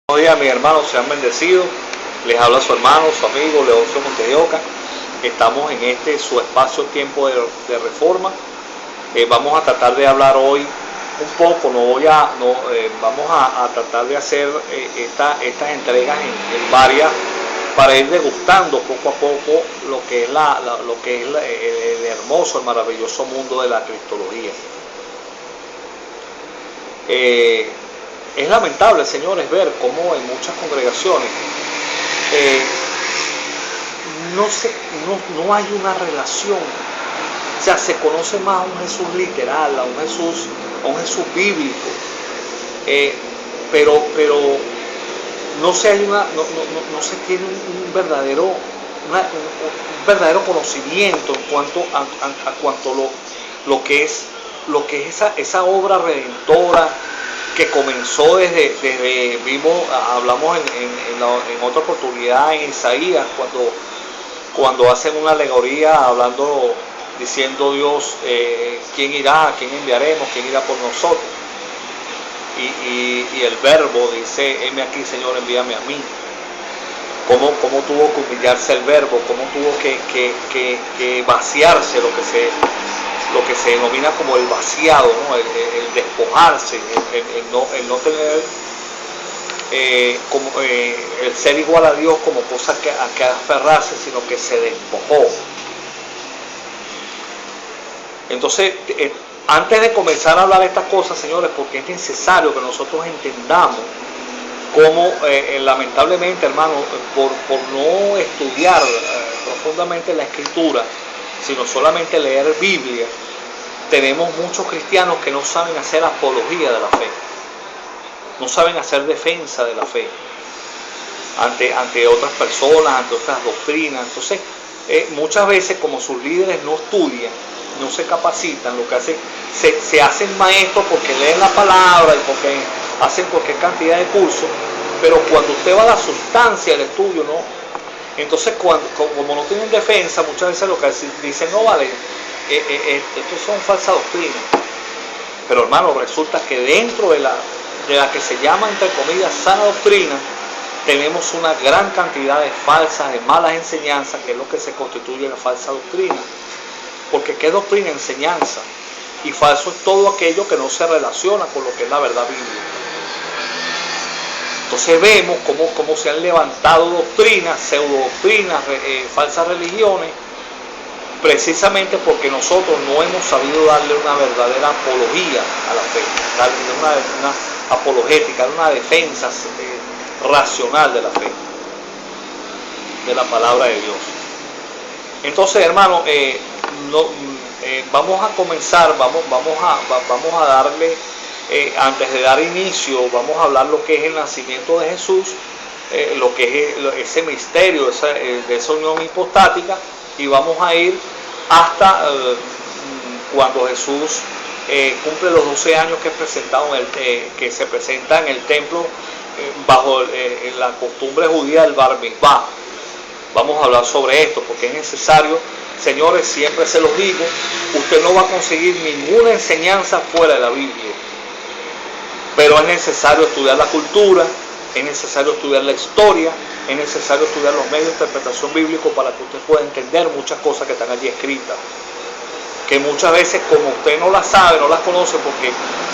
Buenos días, mis hermanos, sean bendecidos. Les habla su hermano, su amigo Leoncio Montejoca. Estamos en su espacio Tiempo de Reforma. Vamos a tratar de hablar hoy un poco, vamos a tratar de hacer estas entregas en varias, para ir degustando poco a poco lo que es el hermoso, el maravilloso mundo de la cristología. Es lamentable, señores, ver cómo en muchas congregaciones no hay una relación. O sea, se conoce más a un Jesús literal, a un Jesús bíblico, pero no se tiene un verdadero conocimiento en cuanto a lo que es esa obra redentora que comenzó hablamos en otra oportunidad en Isaías, cuando hacen una alegoría diciendo Dios, ¿quién irá? ¿Quién enviaremos? ¿Quién irá por nosotros? Y el verbo dice, heme aquí, Señor, envíame a mí. ¿Cómo tuvo que humillarse el verbo? ¿Cómo tuvo que vaciarse lo que se denomina como el vaciado, ¿no? el despojarse, el no tener el ser igual a Dios como cosa a que aferrarse, sino que se despojó. Entonces, antes de comenzar a hablar de estas cosas, señores, porque es necesario que nosotros entendamos cómo, lamentablemente, hermano, por no estudiar profundamente la Escritura, sino solamente leer Biblia, tenemos muchos cristianos que no saben hacer apología de la fe, no saben hacer defensa de la fe ante otras personas, ante otras doctrinas. Entonces, muchas veces, como sus líderes no estudian, no se capacitan, lo que hacen, se hacen maestros porque leen la palabra y porque hacen cualquier cantidad de cursos, pero cuando usted va a la sustancia del estudio, no. Entonces, como no tienen defensa, muchas veces lo que dicen, no vale, estos son falsas doctrinas. Pero, hermano, resulta que dentro de la que se llama, entre comillas, sana doctrina, tenemos una gran cantidad de falsas, de malas enseñanzas, que es lo que se constituye la falsa doctrina. Porque ¿qué doctrina? Enseñanza. Y falso es todo aquello que no se relaciona con lo que es la verdad bíblica. Entonces vemos cómo se han levantado doctrinas, pseudodoctrinas, falsas religiones, precisamente porque nosotros no hemos sabido darle una verdadera apología a la fe, darle una apologética, una defensa racional de la fe, de la palabra de Dios. Entonces, hermano, vamos a comenzar, vamos a darle, antes de dar inicio, vamos a hablar lo que es el nacimiento de Jesús, lo que es ese misterio de esa unión hipostática, y vamos a ir hasta cuando Jesús cumple los 12 años que se presenta en el templo bajo la costumbre judía del Bar Mitzvah. Vamos a hablar sobre esto porque es necesario, señores, siempre se los digo, usted no va a conseguir ninguna enseñanza fuera de la Biblia, pero es necesario estudiar la cultura, es necesario estudiar la historia, es necesario estudiar los medios de interpretación bíblica para que usted pueda entender muchas cosas que están allí escritas, que muchas veces, como usted no las sabe, no las conoce porque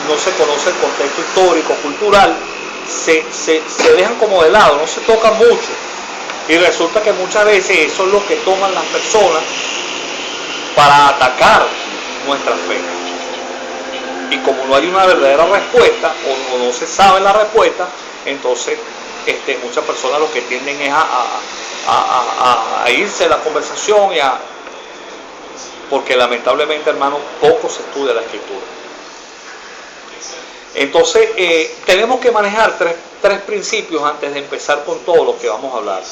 no se conoce el contexto histórico, cultural, se dejan como de lado, no se tocan mucho. Y resulta que muchas veces eso es lo que toman las personas para atacar nuestra fe. Y como no hay una verdadera respuesta, o no se sabe la respuesta, entonces muchas personas lo que tienden es a irse de la conversación porque lamentablemente, hermano, poco se estudia la Escritura. Entonces, tenemos que manejar tres principios antes de empezar con todo lo que vamos a hablar.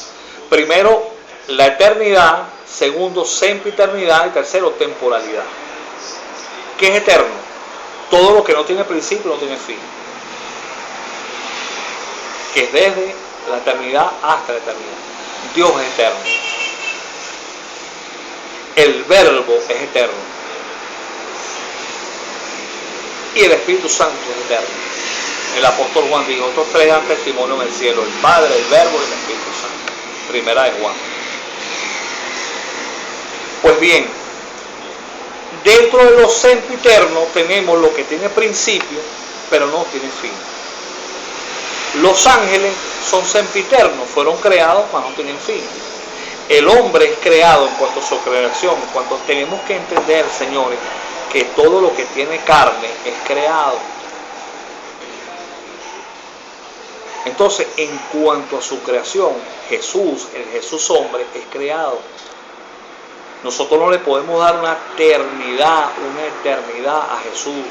Primero, la eternidad. Segundo, sempiternidad. Y tercero, temporalidad. ¿Qué es eterno? Todo lo que no tiene principio no tiene fin. Que es desde la eternidad hasta la eternidad. Dios es eterno. El Verbo es eterno. Y el Espíritu Santo es eterno. El apóstol Juan dijo, estos tres dan testimonio en el cielo, el Padre, el Verbo y el Espíritu Santo. Primera de Juan. Pues bien, dentro de los sempiternos tenemos lo que tiene principio, pero no tiene fin. Los ángeles son sempiternos, fueron creados, pero no tienen fin. El hombre es creado en cuanto a su creación, en cuanto tenemos que entender, señores, que todo lo que tiene carne es creado. Entonces, en cuanto a su creación, Jesús, el Jesús hombre, es creado. Nosotros no le podemos dar una eternidad a Jesús,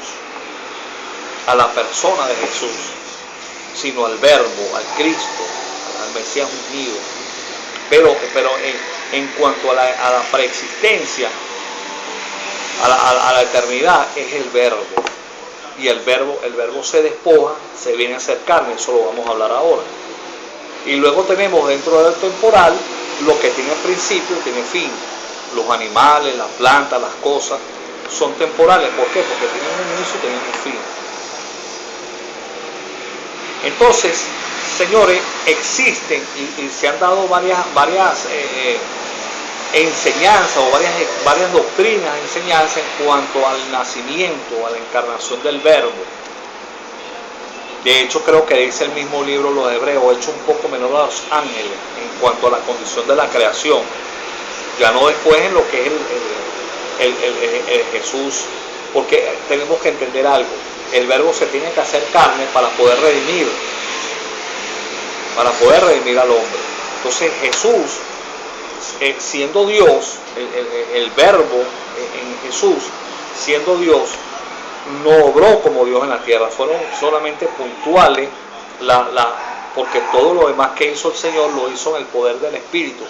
a la persona de Jesús, sino al Verbo, al Cristo, al Mesías ungido. Pero en cuanto a la preexistencia, a la eternidad, es el Verbo. Y el verbo se despoja, se viene a hacer carne, eso lo vamos a hablar ahora. Y luego tenemos dentro del temporal lo que tiene principio y tiene fin. Los animales, las plantas, las cosas son temporales. ¿Por qué? Porque tienen un inicio y tienen un fin. Entonces, señores, existen y se han dado varias enseñanzas o varias doctrinas, enseñanzas en cuanto al nacimiento, a la encarnación del Verbo. De hecho, creo que dice el mismo libro los Hebreos, hecho un poco menor a los ángeles en cuanto a la condición de la creación. Ya no después en lo que es el Jesús, porque tenemos que entender algo. El Verbo se tiene que hacer carne para poder redimir al hombre. Entonces Jesús, siendo Dios, el Verbo en Jesús, siendo Dios, no obró como Dios en la tierra, fueron solamente puntuales, porque todo lo demás que hizo el Señor lo hizo en el poder del Espíritu,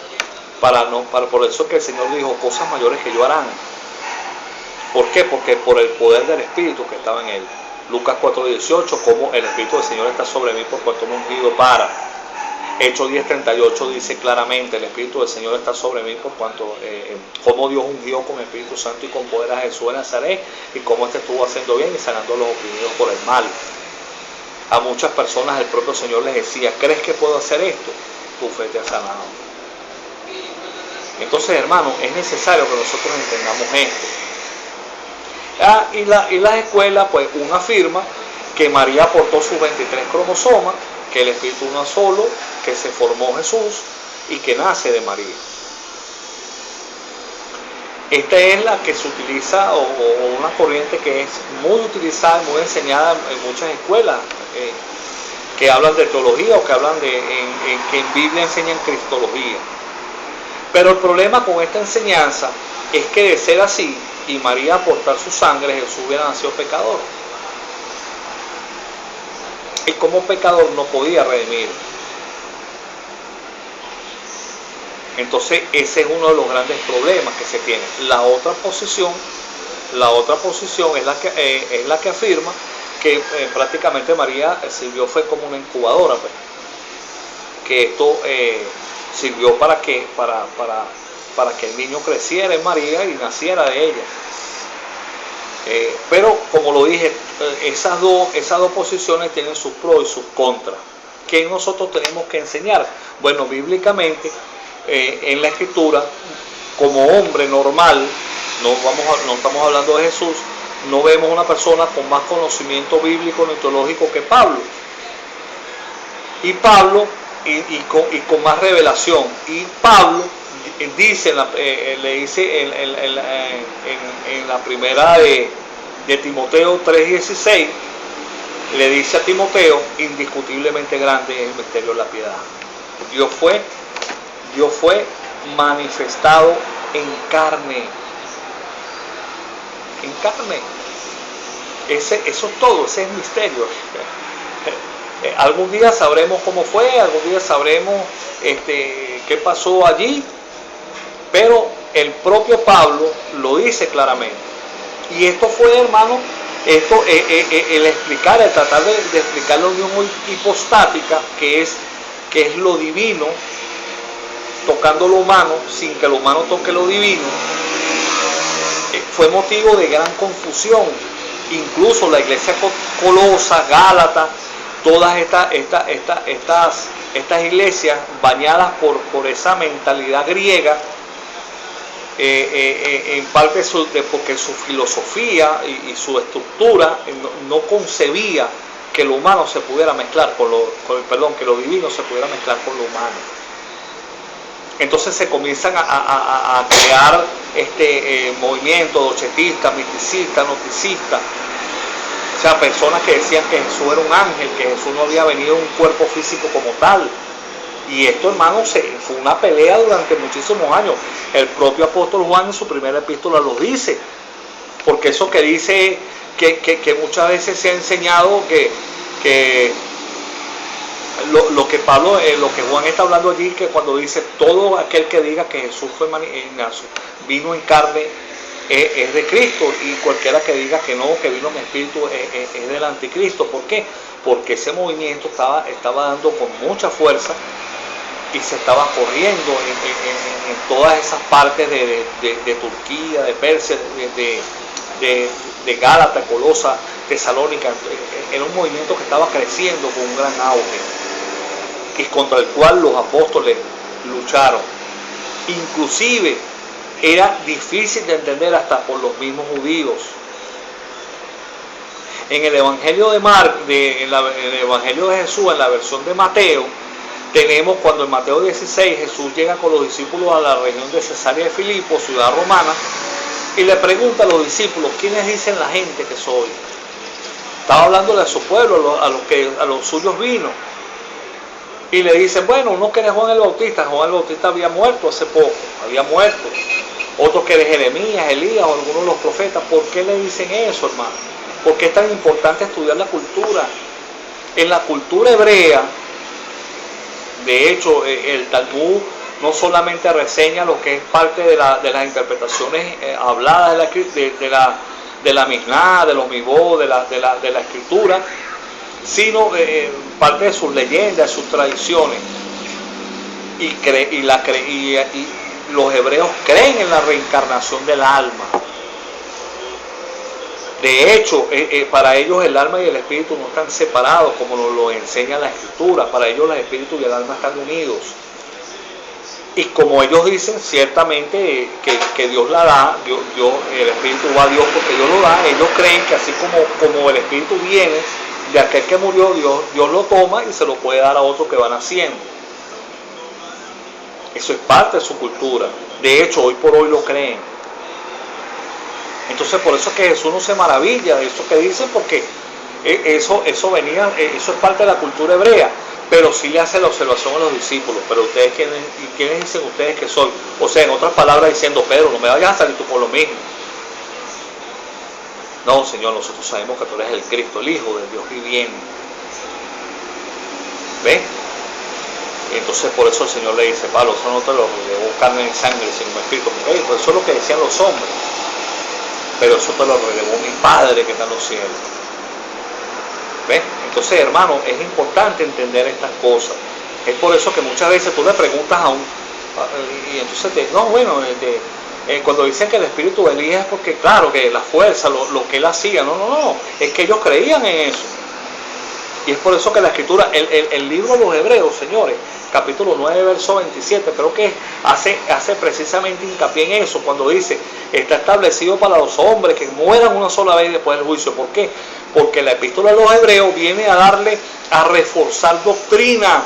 por eso que el Señor dijo, cosas mayores que yo harán. ¿Por qué? Porque por el poder del Espíritu que estaba en él. Lucas 4:18, como el Espíritu del Señor está sobre mí por cuanto me ha ungido para. Hechos 10:38 dice claramente, el Espíritu del Señor está sobre mí por cuanto, como Dios ungió con el Espíritu Santo y con poder a Jesús de Nazaret, y cómo estuvo haciendo bien y sanando a los oprimidos por el mal. A muchas personas el propio Señor les decía, ¿crees que puedo hacer esto? Tu fe te ha sanado. Entonces, hermanos, es necesario que nosotros entendamos esto. Y las escuelas, pues, una afirma que María aportó sus 23 cromosomas, que el Espíritu no es solo, que se formó Jesús y que nace de María. Esta es la que se utiliza, o una corriente que es muy utilizada, muy enseñada en muchas escuelas que hablan de teología o que hablan que en Biblia enseñan cristología. Pero el problema con esta enseñanza es que de ser así, y María aportar su sangre, Jesús hubiera nacido pecador. Y como pecador no podía redimir. Entonces ese es uno de los grandes problemas que se tiene. La otra posición es la que afirma que prácticamente María fue como una incubadora, pues. Que esto sirvió para que el niño creciera en María y naciera de ella. Pero como lo dije, esas dos posiciones tienen sus pros y sus contras. ¿Qué nosotros tenemos que enseñar? Bueno, bíblicamente, en la Escritura, como hombre normal, no estamos hablando de Jesús, no vemos una persona con más conocimiento bíblico ni teológico que Pablo. Y Pablo, y con más revelación. Y Pablo dice, le dice en la primera de Timoteo 3:16, le dice a Timoteo, indiscutiblemente grande es el misterio de la piedad. Dios fue manifestado en carne. En carne. Eso es todo, ese es el misterio. Algún día sabremos cómo fue, algún día sabremos qué pasó allí, pero el propio Pablo lo dice claramente. Y esto fue, hermano, el tratar de explicar la unión hipostática, que es lo divino tocando lo humano sin que lo humano toque lo divino, fue motivo de gran confusión. Incluso la iglesia Colosa, Gálata, todas estas iglesias bañadas por esa mentalidad griega, en parte porque su filosofía y su estructura no concebía que lo humano se pudiera mezclar que lo divino se pudiera mezclar con lo humano. Entonces se comienzan a crear movimientos docetistas, misticistas, gnosticistas. O sea, personas que decían que Jesús era un ángel, que Jesús no había venido en un cuerpo físico como tal. Y esto, hermano, fue una pelea durante muchísimos años. El propio apóstol Juan en su primera epístola lo dice. Porque eso que dice que muchas veces se ha enseñado que lo que Juan está hablando allí, que cuando dice todo aquel que diga que Jesús vino en carne es de Cristo, y cualquiera que diga que no, que vino en espíritu es del anticristo. ¿Por qué? Porque ese movimiento estaba dando con mucha fuerza y se estaba corriendo en todas esas partes de Turquía, de Persia, de Gálata, Colosa, Tesalónica. Era un movimiento que estaba creciendo con un gran auge y contra el cual los apóstoles lucharon. Inclusive era difícil de entender hasta por los mismos judíos. En el Evangelio de en el Evangelio de Jesús, en la versión de Mateo, tenemos cuando en Mateo 16 Jesús llega con los discípulos a la región de Cesarea de Filipo, ciudad romana, y le pregunta a los discípulos: ¿quiénes dicen la gente que soy? Estaba hablándole a su pueblo, a los suyos vino. Y le dicen: bueno, uno que eres Juan el Bautista. Juan el Bautista había muerto hace poco, había muerto. Otros que eres Jeremías, Elías o algunos de los profetas. ¿Por qué le dicen eso, hermano? ¿Por qué es tan importante estudiar la cultura? En la cultura hebrea, de hecho, el Talmud no solamente reseña lo que es parte de las interpretaciones habladas de la Misná, de los Mibó, de la escritura, sino parte de sus leyendas, sus tradiciones. Y los hebreos creen en la reencarnación del alma. De hecho, para ellos el alma y el espíritu no están separados como nos lo enseña la escritura. Para ellos el espíritu y el alma están unidos. Y como ellos dicen, ciertamente que Dios la da, el espíritu va a Dios porque Dios lo da. Ellos creen que así como el espíritu viene de aquel que murió, Dios lo toma y se lo puede dar a otros que van haciendo. Eso es parte de su cultura. De hecho, hoy por hoy lo creen. Entonces, por eso es que Jesús no se maravilla de eso que dicen, porque eso es parte de la cultura hebrea. Pero sí le hace la observación a los discípulos: pero ustedes, ¿quiénes dicen ustedes que soy? O sea, en otras palabras, diciendo: Pedro, no me vayas a salir tú por lo mismo. No, Señor, nosotros sabemos que tú eres el Cristo, el Hijo del Dios viviente. ¿Ves? Entonces por eso el Señor le dice: Pablo, eso no te lo reveló carne ni sangre, sino mi espíritu. Pues eso es lo que decían los hombres, pero eso te lo reveló mi Padre que está en los cielos. ¿Ves? Entonces, hermano, es importante entender estas cosas. Es por eso que muchas veces tú le preguntas y entonces cuando dicen que el espíritu de Elías es porque, claro, que la fuerza, lo que él hacía, no, es que ellos creían en eso. Y es por eso que la escritura, el libro de los Hebreos, señores, capítulo 9, verso 27, creo que hace precisamente hincapié en eso, cuando dice: está establecido para los hombres que mueran una sola vez después del juicio. ¿Por qué? Porque la epístola de los Hebreos viene a reforzar doctrina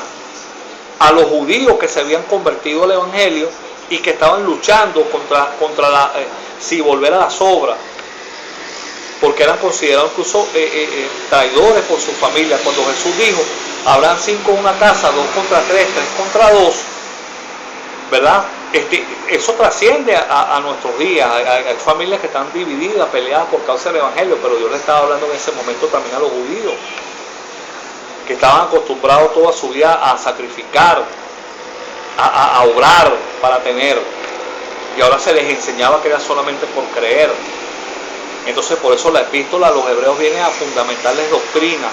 a los judíos que se habían convertido al evangelio y que estaban luchando contra si volver a las obras, porque eran considerados incluso traidores por su familia. Cuando Jesús dijo: habrán 5 en una casa, 2 contra 3, 3 contra 2, ¿verdad? Eso trasciende a nuestros días. Hay familias que están divididas, peleadas por causa del evangelio, pero Dios le estaba hablando en ese momento también a los judíos, que estaban acostumbrados toda su vida a sacrificar, a obrar para tener, y ahora se les enseñaba que era solamente por creer. Entonces por eso la epístola a los Hebreos viene a fundamentarles doctrina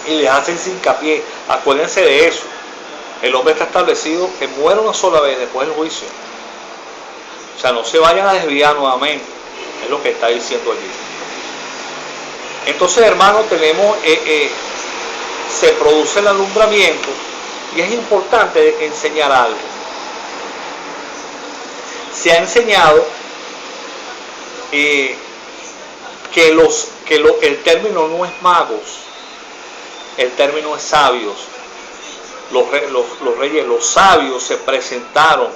y les hacen hincapié: acuérdense de eso, el hombre está establecido que muere una sola vez después del juicio. O sea, no se vayan a desviar nuevamente, es lo que está diciendo allí. Entonces, hermanos, tenemos, se produce el alumbramiento y es importante enseñar algo. Se ha enseñado que el término no es magos, el término es sabios. Los reyes, los sabios se presentaron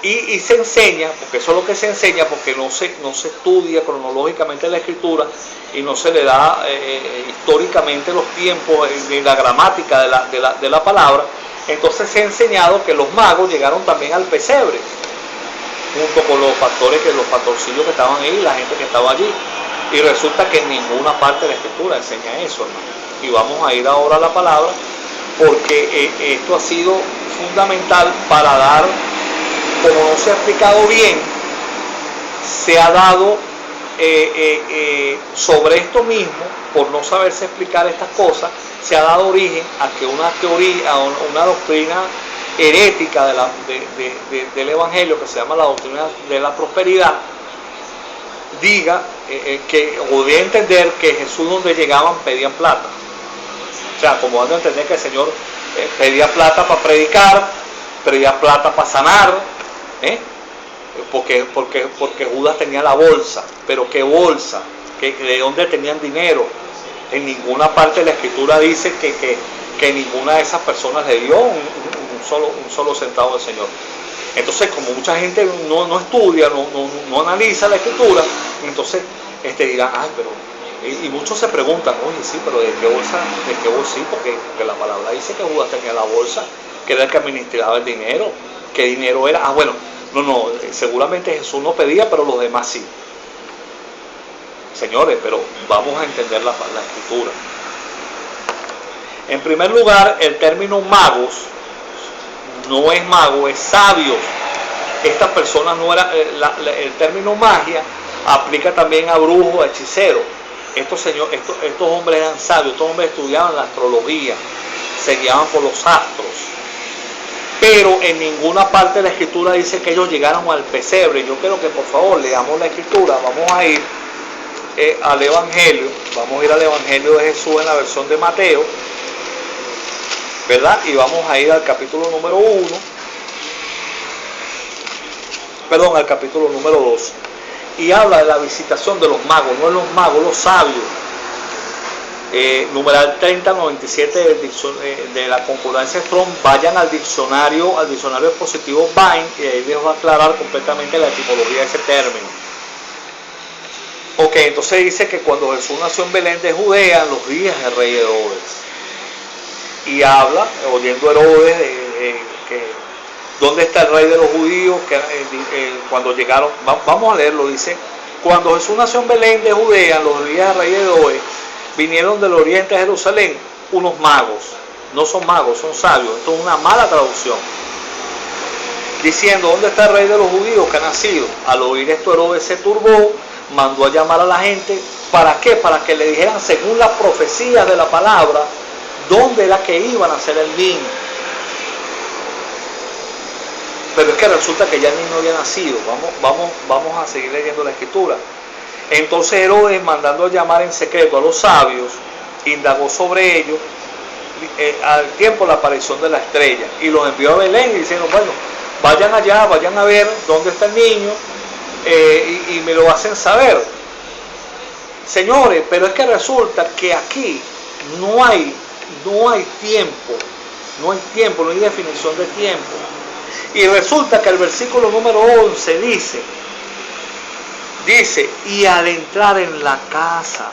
y se enseña, porque eso es lo que se enseña, porque no se estudia cronológicamente la escritura y no se le da históricamente los tiempos ni la gramática de la palabra. Entonces se ha enseñado que los magos llegaron también al pesebre, junto con los pastorcillos que estaban ahí, la gente que estaba allí. Y resulta que en ninguna parte de la escritura enseña eso, hermano. Y vamos a ir ahora a la palabra, porque esto ha sido fundamental para dar, como no se ha explicado bien, se ha dado sobre esto mismo, por no saberse explicar estas cosas, se ha dado origen a que una teoría, a una doctrina herética del Evangelio, que se llama la doctrina de la prosperidad, diga o dé a entender que Jesús, donde llegaban, pedían plata. O sea, como dando a entender que el Señor pedía plata para predicar, pedía plata para sanar, porque Judas tenía la bolsa. Pero ¿qué bolsa? ¿De dónde tenían dinero? En ninguna parte de la escritura dice que ninguna de esas personas le dio un solo centavo del Señor. Entonces, como mucha gente no estudia, no analiza la escritura, entonces dirán, ay, pero... Y muchos se preguntan, oye, sí, pero ¿de qué bolsa? Sí, porque la palabra dice que Judas tenía la bolsa, que era el que administraba el dinero. ¿Qué dinero era? Ah, bueno, no, seguramente Jesús no pedía, pero los demás sí. Señores, pero vamos a entender la escritura. En primer lugar, el término magos no es mago, es sabios. Estas personas no eran, el término magia aplica también a brujos, a hechiceros. Estos hombres eran sabios, estos hombres estudiaban la astrología, se guiaban por los astros. Pero en ninguna parte de la escritura dice que ellos llegaron al pesebre. Yo quiero que por favor leamos la escritura. Vamos a ir al Evangelio, vamos a ir al Evangelio de Jesús en la versión de Mateo, ¿verdad? Y vamos a ir al capítulo número 1, al capítulo número 2. Y habla de la visitación de los magos, no de los magos, los sabios. Numeral 3097 de la concordancia Strong, vayan al diccionario expositivo Vine, y ahí les va a aclarar completamente la etimología de ese término. Ok, entonces dice que cuando Jesús nació en Belén de Judea, en los días del rey Herodes, y habla, oyendo Herodes, ¿dónde está el rey de los judíos? Cuando llegaron, vamos a leerlo, dice, cuando Jesús nació en Belén de Judea, en los días del rey Herodes, vinieron del oriente de Jerusalén unos magos, no son magos, son sabios. Esto es una mala traducción, diciendo, ¿dónde está el rey de los judíos que ha nacido? Al oír esto, Herodes se turbó, mandó a llamar a la gente. ¿Para qué? Para que le dijeran, según las profecías de la palabra, dónde era que iban a nacer el niño. Pero es que resulta que ya el niño había nacido. Vamos a seguir leyendo la escritura. Entonces Herodes, mandando a llamar en secreto a los sabios, indagó sobre ellos al tiempo la aparición de la estrella, y los envió a Belén y diciendo, bueno, vayan allá, vayan a ver dónde está el niño, y me lo hacen saber. Señores, pero es que resulta que aquí no hay tiempo, no hay definición de tiempo. Y resulta que el versículo número 11 dice, y al entrar en la casa,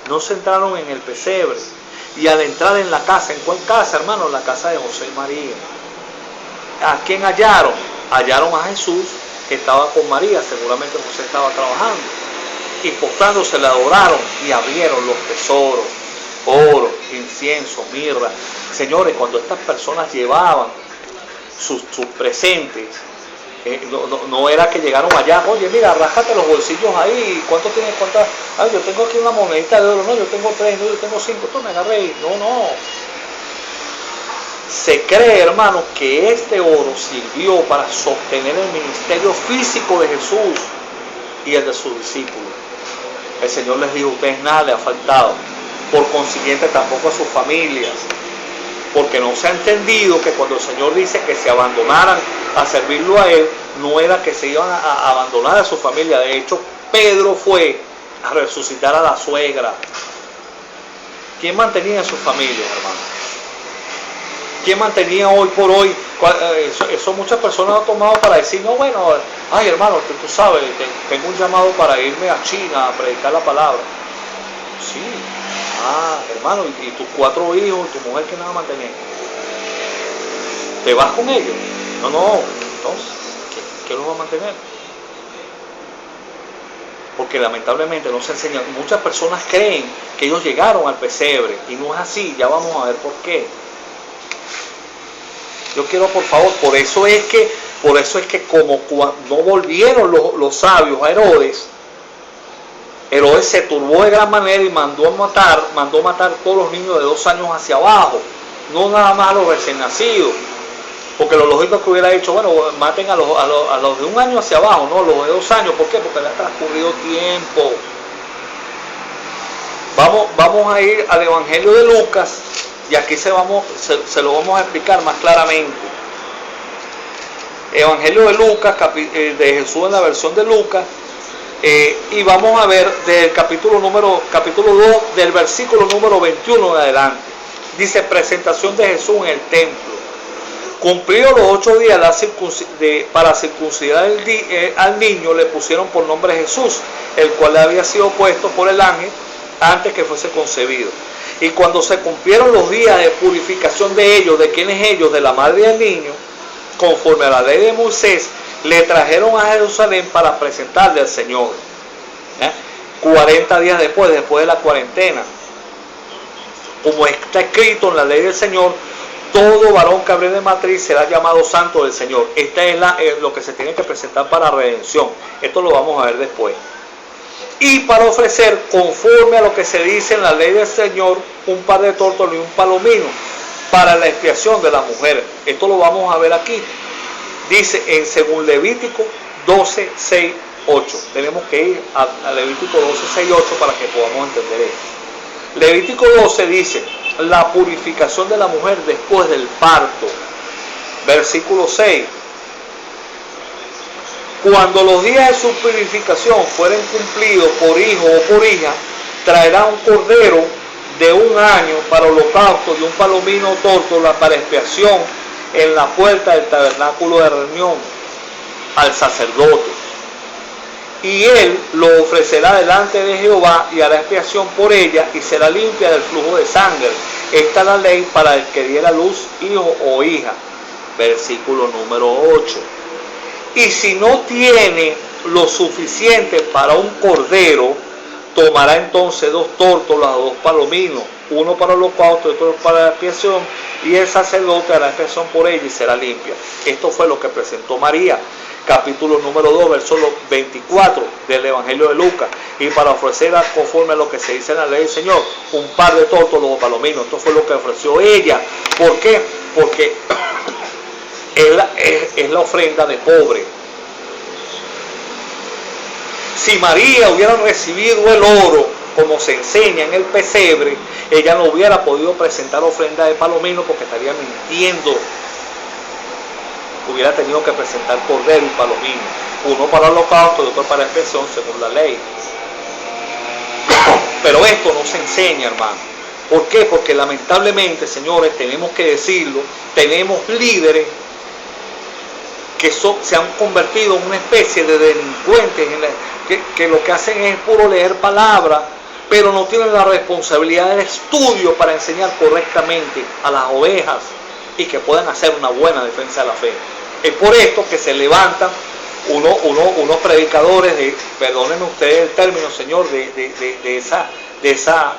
no se entraron en el pesebre, y al entrar en la casa, ¿en cuál casa, hermano? La casa de José y María. ¿A quién hallaron? Hallaron a Jesús, que estaba con María, seguramente José estaba trabajando, y postrándose le adoraron y abrieron los tesoros, oro, incienso, mirra. Señores, cuando estas personas llevaban sus presentes, no era que llegaron allá, oye, mira, ráscate los bolsillos ahí, ¿cuánto tienes? Ay, yo tengo aquí una monedita de oro, no, yo tengo 3, no, yo tengo 5, tú me agarré. No. Se cree, hermano, que este oro sirvió para sostener el ministerio físico de Jesús y el de sus discípulos. El Señor les dijo, a ustedes nada les ha faltado. Por consiguiente tampoco a sus familias. Porque no se ha entendido que cuando el Señor dice que se abandonaran a servirlo a Él, no era que se iban a abandonar a su familia. De hecho, Pedro fue a resucitar a la suegra. ¿Quién mantenía a su familia, hermano? ¿Quién mantenía hoy por hoy? Eso muchas personas han tomado para decir, no, bueno, ay hermano, tú sabes, tengo un llamado para irme a China a predicar la palabra. Sí. Hermano, y tus 4 hijos, tu mujer, que nada mantenía. ¿Te vas con ellos? No, entonces, ¿qué los va a mantener? Porque lamentablemente no se enseña. Muchas personas creen que ellos llegaron al pesebre y no es así. Ya vamos a ver por qué. Yo quiero, por favor, por eso es que como no volvieron los sabios a Herodes se turbó de gran manera y mandó matar todos los niños de 2 años hacia abajo, no nada más a los recién nacidos, porque lo lógico es que hubiera dicho, bueno, maten a los de 1 año hacia abajo, no, los de 2 años. ¿Por qué? Porque le ha transcurrido tiempo. Vamos a ir al Evangelio de Lucas y aquí se lo vamos a explicar más claramente. Evangelio de Lucas, de Jesús en la versión de Lucas, y vamos a ver del capítulo 2, del versículo número 21 en adelante. Dice, presentación de Jesús en el templo. Cumplidos los 8 días para circuncidar al niño, le pusieron por nombre Jesús, el cual le había sido puesto por el ángel antes que fuese concebido. Y cuando se cumplieron los días de purificación de ellos, ¿de quién es ellos? De la madre del niño, conforme a la ley de Moisés, le trajeron a Jerusalén para presentarle al Señor. 40 días después de la cuarentena. Como está escrito en la ley del Señor, todo varón que abriere de matriz será llamado santo del Señor. Esta es lo que se tiene que presentar para redención. Esto lo vamos a ver después. Y para ofrecer, conforme a lo que se dice en la ley del Señor, un par de tórtolos y un palomino para la expiación de la mujer. Esto lo vamos a ver aquí. Dice según Levítico 12, 6, 8. Tenemos que ir a Levítico 12, 6, 8 para que podamos entender esto. Levítico 12 dice, la purificación de la mujer después del parto. Versículo 6. Cuando los días de su purificación fueren cumplidos por hijo o por hija, traerá un cordero de 1 año para holocausto y un palomino o tórtola para expiación en la puerta del tabernáculo de reunión al sacerdote. Y él lo ofrecerá delante de Jehová y hará expiación por ella y será limpia del flujo de sangre. Esta es la ley para el que diera luz hijo o hija. Versículo número 8. Y si no tiene lo suficiente para un cordero, tomará entonces 2 tórtolas o 2 palominos, uno para el holocausto y otro para la expiación, y el sacerdote hará expiación por ella y será limpia. Esto fue lo que presentó María, capítulo número 2, versículo 24 del Evangelio de Lucas. Y para ofrecer, conforme a lo que se dice en la ley del Señor, un par de tórtolos o palominos. Esto fue lo que ofreció ella. ¿Por qué? Porque es la ofrenda de pobre. Si María hubiera recibido el oro, como se enseña en el pesebre, ella no hubiera podido presentar ofrenda de palomino porque estaría mintiendo. Hubiera tenido que presentar cordero y palomino, uno para el holocausto y otro para la expiación según la ley. Pero esto no se enseña, hermano. ¿Por qué? Porque lamentablemente, señores, tenemos que decirlo, tenemos líderes que se han convertido en una especie de delincuentes que lo que hacen es puro leer palabras, pero no tienen la responsabilidad del estudio para enseñar correctamente a las ovejas y que puedan hacer una buena defensa de la fe. Es por esto que se levantan unos predicadores perdónenme ustedes el término, señor, de esa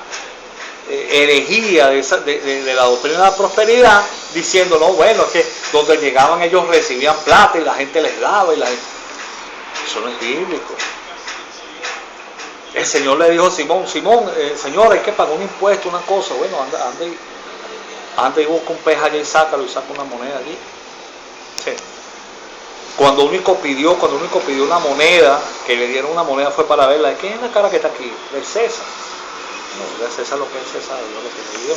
herejía de la doctrina de la prosperidad, diciendo, no, bueno, es que donde llegaban ellos recibían plata y la gente les daba eso no es bíblico. El Señor le dijo a Simón, Señor, hay que pagar un impuesto, una cosa. Bueno, anda y busca un pez allá y sácalo y saca una moneda allí. Sí. Cuando único pidió una moneda, que le dieron una moneda, fue para verla. ¿De quién es la cara que está aquí? Del César. No, de César lo que es César, Dios lo que le dio.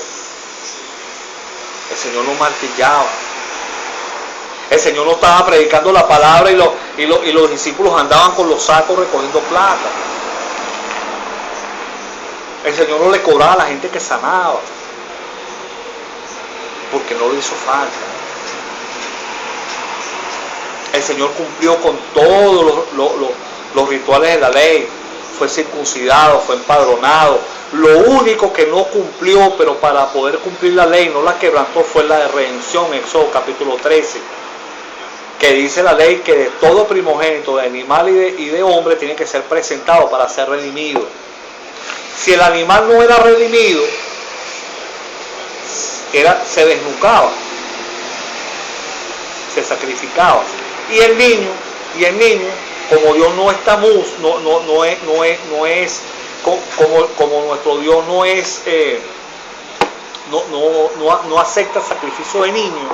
El Señor lo martillaba. El Señor no estaba predicando la palabra y los discípulos andaban con los sacos recogiendo plata. El Señor no le cobraba a la gente que sanaba, porque no le hizo falta. El Señor cumplió con todos los rituales de la ley. Fue circuncidado, fue empadronado. Lo único que no cumplió, pero para poder cumplir la ley, no la quebrantó, fue la de redención, Éxodo capítulo 13. Que dice la ley que de todo primogénito, de animal y de hombre, tiene que ser presentado para ser redimido. Si el animal no era redimido, se desnucaba, se sacrificaba. Y el niño, como Dios no está como nuestro Dios no acepta el sacrificio de niño,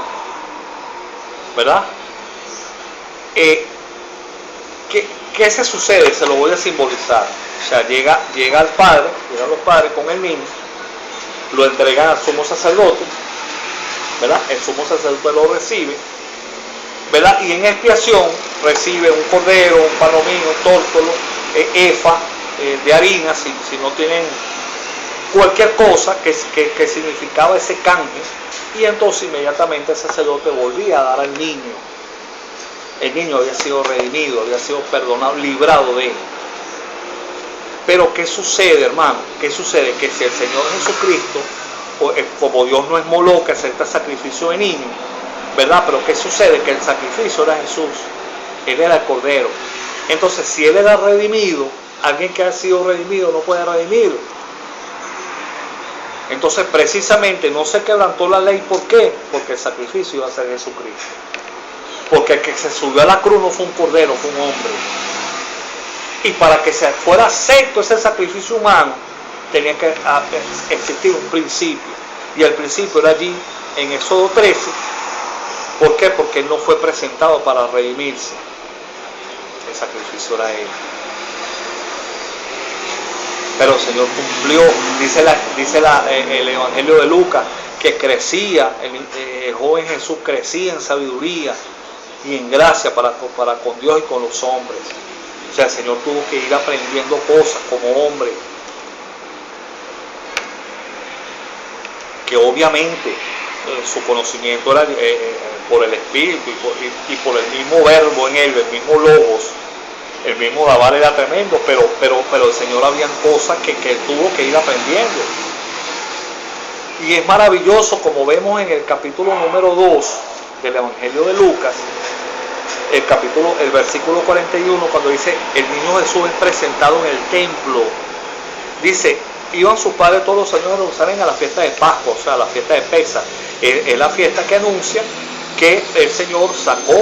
¿verdad? ¿Qué se sucede? Se lo voy a simbolizar. O sea, llegan los padres con el niño, lo entregan al sumo sacerdote, ¿verdad? El sumo sacerdote lo recibe, ¿verdad? Y en expiación recibe un cordero, un palomino, tórtolo, efa de harina, si no tienen cualquier cosa que significaba ese canje, y entonces inmediatamente el sacerdote volvía a dar al niño. El niño había sido redimido, había sido perdonado, librado de él. Pero ¿qué sucede, hermano? ¿Qué sucede? Que si el Señor Jesucristo, como Dios no es Moloch, que acepta el sacrificio de niños, ¿verdad? Pero ¿qué sucede? Que el sacrificio era Jesús. Él era el Cordero. Entonces, si Él era redimido, alguien que ha sido redimido no puede redimirlo. Entonces, precisamente, no se quebrantó la ley. ¿Por qué? Porque el sacrificio iba a ser Jesucristo. Porque el que se subió a la cruz no fue un cordero, fue un hombre. Y para que se fuera acepto ese sacrificio humano, tenía que existir un principio. Y el principio era allí, en Éxodo 13. ¿Por qué? Porque Él no fue presentado para redimirse. El sacrificio era Él. Pero el Señor cumplió, dice el Evangelio de Lucas, que crecía, el joven Jesús crecía en sabiduría y en gracia para con Dios y con los hombres. O sea, el Señor tuvo que ir aprendiendo cosas como hombre, que obviamente su conocimiento era por el Espíritu y por el mismo verbo en él, el mismo logos, el mismo Dabar era tremendo, pero el Señor habían cosas que él tuvo que ir aprendiendo. Y es maravilloso, como vemos en el capítulo número 2 del Evangelio de Lucas, el versículo 41, cuando dice, el niño Jesús es presentado en el templo. Dice, iban sus padres todos los años a Jerusalén a la fiesta de Pascua, o sea, a la fiesta de Pesaj. Es la fiesta que anuncia que el Señor sacó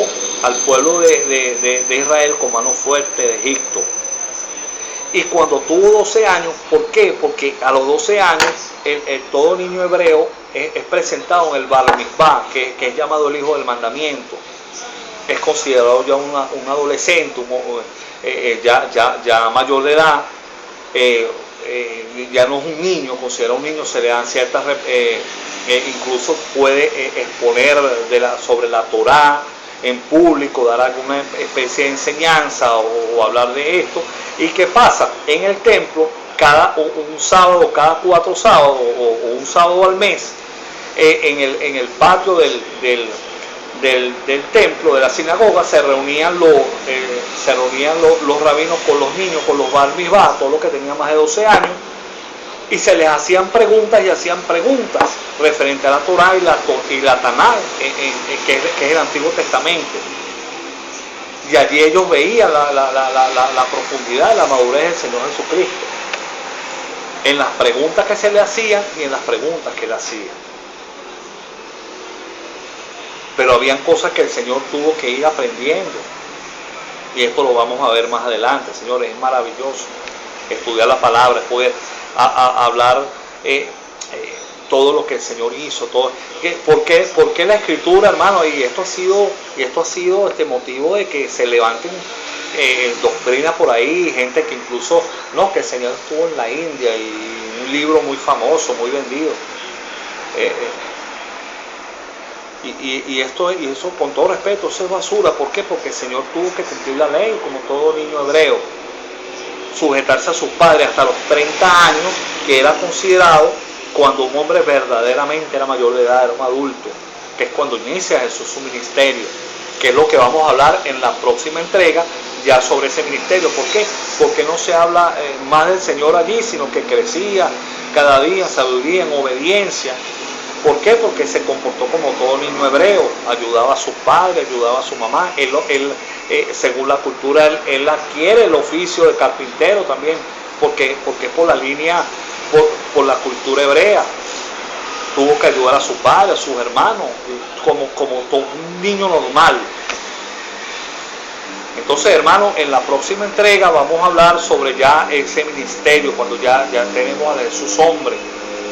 al pueblo de Israel con mano fuerte de Egipto. Y cuando tuvo 12 años, ¿por qué? Porque a los 12 años, todo niño hebreo es presentado en el Bar Mitzvah, que es llamado el hijo del mandamiento. Es considerado ya un adolescente, ya mayor de edad, ya no es un niño, considerado un niño, se le dan ciertas, incluso puede exponer sobre la Torá en público, dar alguna especie de enseñanza o hablar de esto. ¿Y qué pasa? En el templo, un sábado, cada 4 sábados o un sábado al mes, en el patio del templo, de la sinagoga, se reunían los rabinos con los niños, con los bar mitzvah, todos los que tenían más de 12 años, y se les hacían preguntas referente a la Torá y la Tanaj, que es el Antiguo Testamento. Y allí ellos veían la profundidad, la madurez del Señor Jesucristo, en las preguntas que se le hacían y en las preguntas que él hacía. Pero habían cosas que el Señor tuvo que ir aprendiendo. Y esto lo vamos a ver más adelante, señores. Es maravilloso estudiar la palabra, poder hablar todo lo que el Señor hizo, todo. ¿Por qué la Escritura, hermano? Y esto ha sido motivo de que se levanten doctrina por ahí, gente que incluso, no, que el Señor estuvo en la India y un libro muy famoso, muy vendido. Y eso, con todo respeto, eso es basura. ¿Por qué? Porque el Señor tuvo que cumplir la ley como todo niño hebreo, sujetarse a sus padres hasta los 30 años, que era considerado cuando un hombre verdaderamente era mayor de edad, era un adulto, que es cuando inicia Jesús su ministerio, que es lo que vamos a hablar en la próxima entrega ya sobre ese ministerio. ¿Por qué? Porque no se habla más del Señor allí, sino que crecía cada día en sabiduría, en obediencia. ¿Por qué? Porque se comportó como todo niño hebreo, ayudaba a sus padres, ayudaba a su mamá. Según la cultura, él adquiere el oficio de carpintero también, porque por la línea, por la cultura hebrea. Tuvo que ayudar a su padre, a sus hermanos, como todo un niño normal. Entonces, hermano, en la próxima entrega vamos a hablar sobre ya ese ministerio, cuando ya tenemos a Jesús hombre,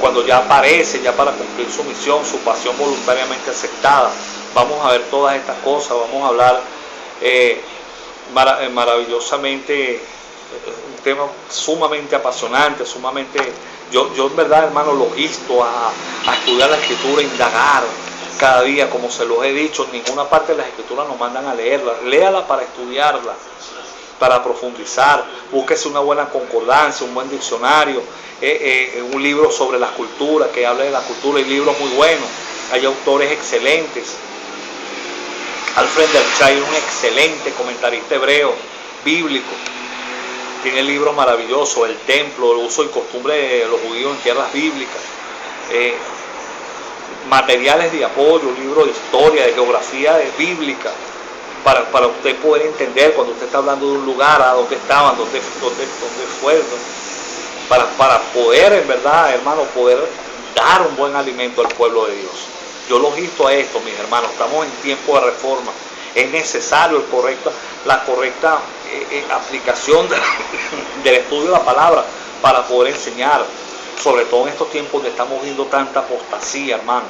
cuando ya aparece, ya para cumplir su misión, su pasión voluntariamente aceptada. Vamos a ver todas estas cosas, vamos a hablar maravillosamente, un tema sumamente apasionante, yo en verdad, hermano, los insto a estudiar la Escritura, a indagar cada día, como se los he dicho. En ninguna parte de las Escrituras nos mandan a leerla, léala para estudiarla, para profundizar, búsquese una buena concordancia, un buen diccionario, un libro sobre la cultura, que hable de la cultura. Hay libros muy buenos, hay autores excelentes. Alfred Derkschei es un excelente comentarista hebreo, bíblico, tiene libros maravillosos, El Templo, el uso y costumbre de los judíos en tierras bíblicas, materiales de apoyo, libros de historia, de geografía bíblica, para usted poder entender cuando usted está hablando de un lugar, a dónde estaban, dónde fueron, para poder, en verdad, hermano, poder dar un buen alimento al pueblo de Dios. Yo los insto a esto, mis hermanos. Estamos en tiempo de reforma. Es necesario la correcta aplicación del estudio de la palabra para poder enseñar, sobre todo en estos tiempos donde estamos viendo tanta apostasía, hermano.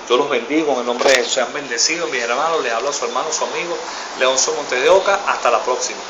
Yo los bendigo en el nombre de Jesús. Sean bendecidos, mis hermanos. Les habla su hermano, su amigo Leoncio Montes de Oca. Hasta la próxima.